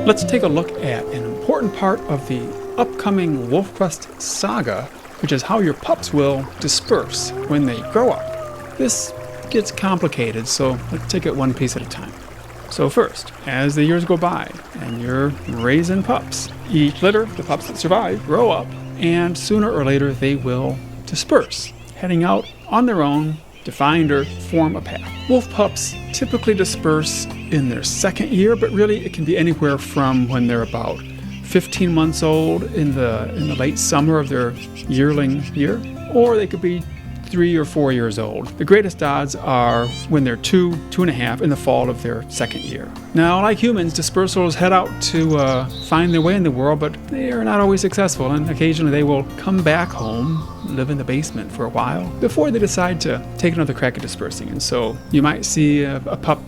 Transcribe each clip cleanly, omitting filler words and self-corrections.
let's take a look at an important part of the upcoming WolfQuest Saga, which is how your pups will disperse when they grow up. This gets complicated, so let's take it one piece at a time. So first, as the years go by and you're raising pups, each litter, the pups that survive, grow up, and sooner or later they will disperse, heading out on their own to find or form a pack. Wolf pups typically disperse in their second year, but really it can be anywhere from when they're about 15 months old in the late summer of their yearling year, or they could be 3 or 4 years old. The greatest odds are when they're 2.5 in the fall of their second year. Now, like humans, dispersals head out to find their way in the world, but they are not always successful, and occasionally they will come back home, live in the basement for a while, before they decide to take another crack at dispersing. And so you might see a pup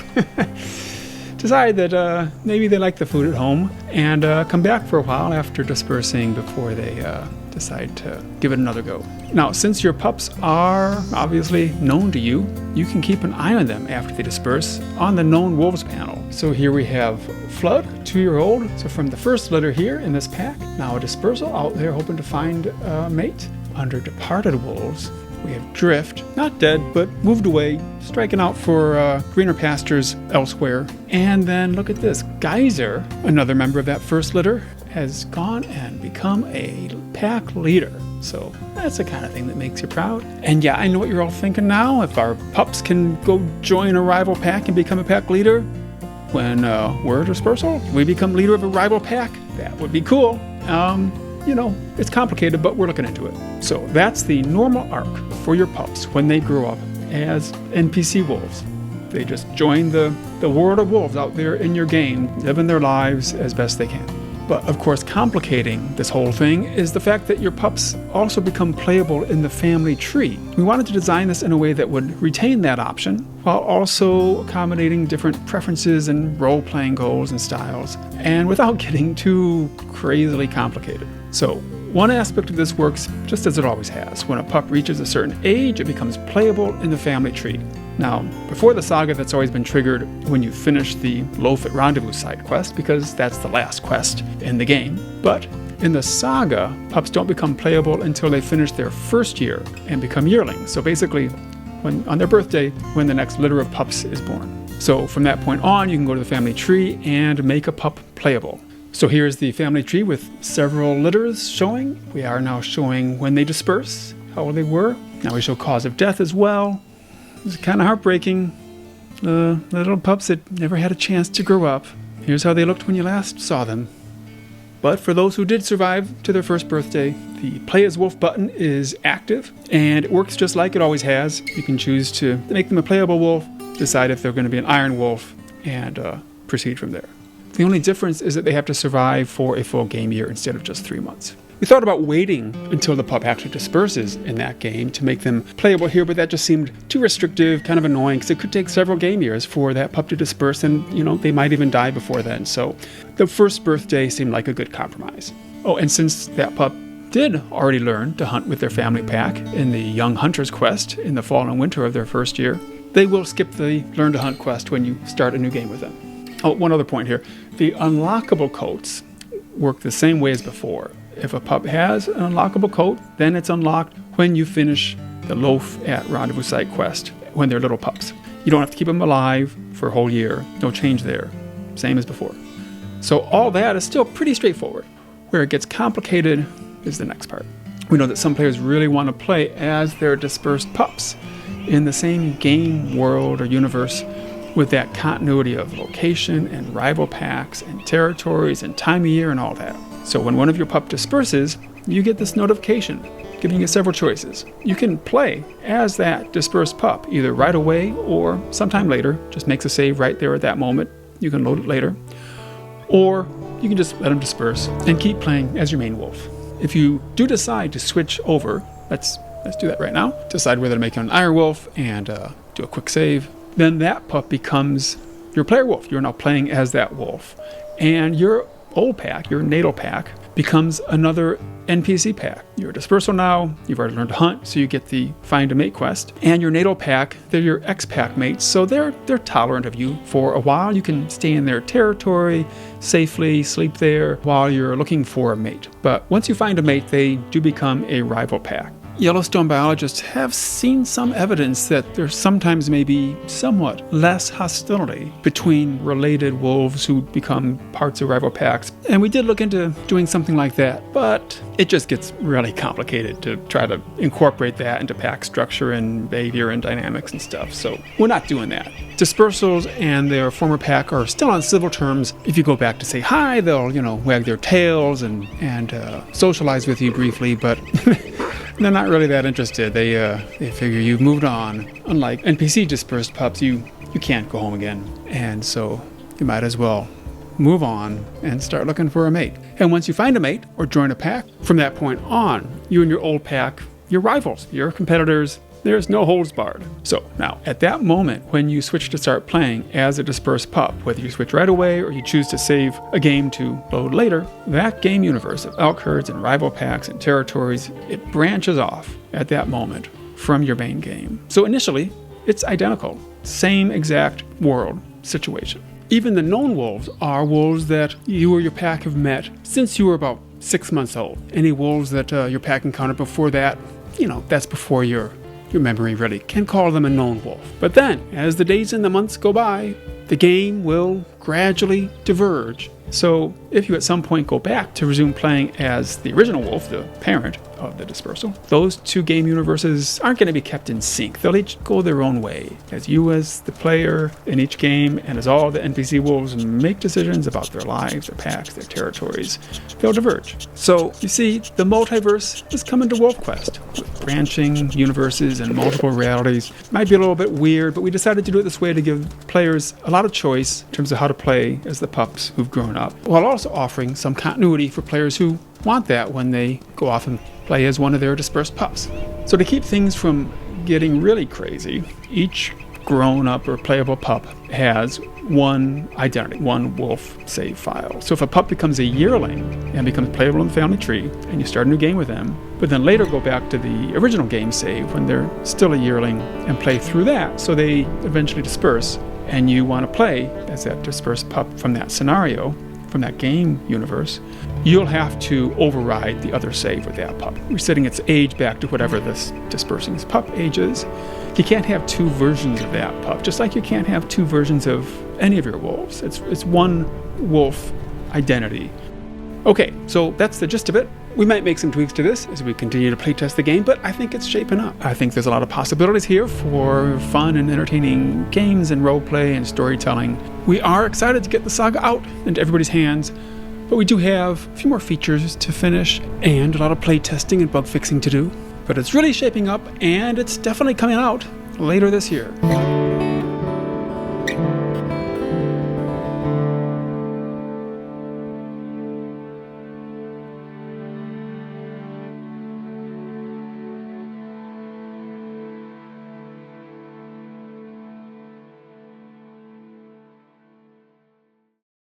decide that maybe they like the food at home and come back for a while after dispersing before they decide to give it another go. Now, since your pups are obviously known to you, you can keep an eye on them after they disperse on the known wolves panel. So here we have Flood, 2-year-old. So from the first litter here in this pack, now a dispersal out there hoping to find a mate. Under departed wolves, we have Drift, not dead, but moved away, striking out for greener pastures elsewhere. And then look at this, Geyser, another member of that first litter, has gone and become a pack leader. So that's the kind of thing that makes you proud. And yeah, I know what you're all thinking now. If our pups can go join a rival pack and become a pack leader, when we're a dispersal, we become leader of a rival pack. That would be cool. You know, it's complicated, but we're looking into it. So that's the normal arc for your pups when they grow up as NPC wolves. They just join the world of wolves out there in your game, living their lives as best they can. But of course, complicating this whole thing is the fact that your pups also become playable in the family tree. We wanted to design this in a way that would retain that option while also accommodating different preferences and role-playing goals and styles, and without getting too crazily complicated. So one aspect of this works just as it always has. When a pup reaches a certain age, it becomes playable in the family tree. Now, before the saga, that's always been triggered when you finish the Loaf at Rendezvous side quest, because that's the last quest in the game. But in the saga, pups don't become playable until they finish their first year and become yearlings. So basically, on their birthday, when the next litter of pups is born. So from that point on, you can go to the family tree and make a pup playable. So here's the family tree with several litters showing. We are now showing when they disperse, how old they were. Now we show cause of death as well. It's kind of heartbreaking. The little pups that never had a chance to grow up. Here's how they looked when you last saw them. But for those who did survive to their first birthday, the Play as Wolf button is active, and it works just like it always has. You can choose to make them a playable wolf, decide if they're going to be an iron wolf, and proceed from there. The only difference is that they have to survive for a full game year instead of just 3 months. We thought about waiting until the pup actually disperses in that game to make them playable here, but that just seemed too restrictive, kind of annoying, because it could take several game years for that pup to disperse, and they might even die before then. So the first birthday seemed like a good compromise. Oh, and since that pup did already learn to hunt with their family pack in the Young Hunters quest in the fall and winter of their first year, they will skip the Learn to Hunt quest when you start a new game with them. Oh, one other point here. The unlockable coats work the same way as before. If a pup has an unlockable coat, then it's unlocked when you finish the Loaf at Rendezvous site quest when they're little pups. You don't have to keep them alive for a whole year. No change there. Same as before. So all that is still pretty straightforward. Where it gets complicated is the next part. We know that some players really want to play as their dispersed pups in the same game world or universe, with that continuity of location and rival packs and territories and time of year and all that. So when one of your pup disperses, you get this notification giving you several choices. You can play as that dispersed pup either right away or sometime later. Just makes a save right there at that moment. You can load it later. Or you can just let them disperse and keep playing as your main wolf. If you do decide to switch over, let's do that right now. Decide whether to make an iron wolf and do a quick save. Then that pup becomes your player wolf. You're now playing as that wolf. And your old pack, your natal pack, becomes another NPC pack. You're a dispersal now, you've already learned to hunt, so you get the Find a Mate quest. And your NATO pack, they're your X-Pack mates, so they're tolerant of you for a while. You can stay in their territory safely, sleep there while you're looking for a mate. But once you find a mate, they do become a rival pack. Yellowstone biologists have seen some evidence that there sometimes may be somewhat less hostility between related wolves who become parts of rival packs. And we did look into doing something like that, but it just gets really complicated to try to incorporate that into pack structure and behavior and dynamics and stuff. So we're not doing that. Dispersals and their former pack are still on civil terms. If you go back to say hi, they'll, wag their tails and socialize with you briefly, but they're not really that interested. They figure you've moved on. Unlike NPC dispersed pups, you can't go home again. And so you might as well move on and start looking for a mate. And once you find a mate or join a pack, from that point on, you and your old pack, you're rivals, you're competitors. There's no holds barred. So now, at that moment, when you switch to start playing as a dispersed pup, whether you switch right away or you choose to save a game to load later, that game universe of elk herds and rival packs and territories, it branches off at that moment from your main game. So initially, it's identical. Same exact world situation. Even the known wolves are wolves that you or your pack have met since you were about 6 months old. Any wolves that your pack encountered before that, that's before your memory really can call them a known wolf. But then, as the days and the months go by, the game will gradually diverge. So if you at some point go back to resume playing as the original wolf, the parent of the dispersal, those two game universes aren't going to be kept in sync. They'll each go their own way, as you as the player in each game and as all the NPC wolves make decisions about their lives, their packs, their territories. They'll diverge. So you see, the multiverse is coming to WolfQuest with branching universes and multiple realities. Might be a little bit weird, but we decided to do it this way to give players a lot of choice in terms of how to play as the pups who've grown up, while also offering some continuity for players who want that when they go off and play as one of their dispersed pups. So to keep things from getting really crazy, each grown-up or playable pup has one identity, one wolf save file. So if a pup becomes a yearling and becomes playable in the family tree, and you start a new game with them, but then later go back to the original game save when they're still a yearling and play through that, so they eventually disperse, and you want to play as that dispersed pup from that scenario, from that game universe, you'll have to override the other save with that pup, resetting its age back to whatever this dispersing pup age is. You can't have two versions of that pup, just like you can't have two versions of any of your wolves. It's one wolf identity. Okay, so that's the gist of it. We might make some tweaks to this as we continue to playtest the game, but I think it's shaping up. I think there's a lot of possibilities here for fun and entertaining games and roleplay and storytelling. We are excited to get the saga out into everybody's hands, but we do have a few more features to finish and a lot of playtesting and bug fixing to do. But it's really shaping up, and it's definitely coming out later this year.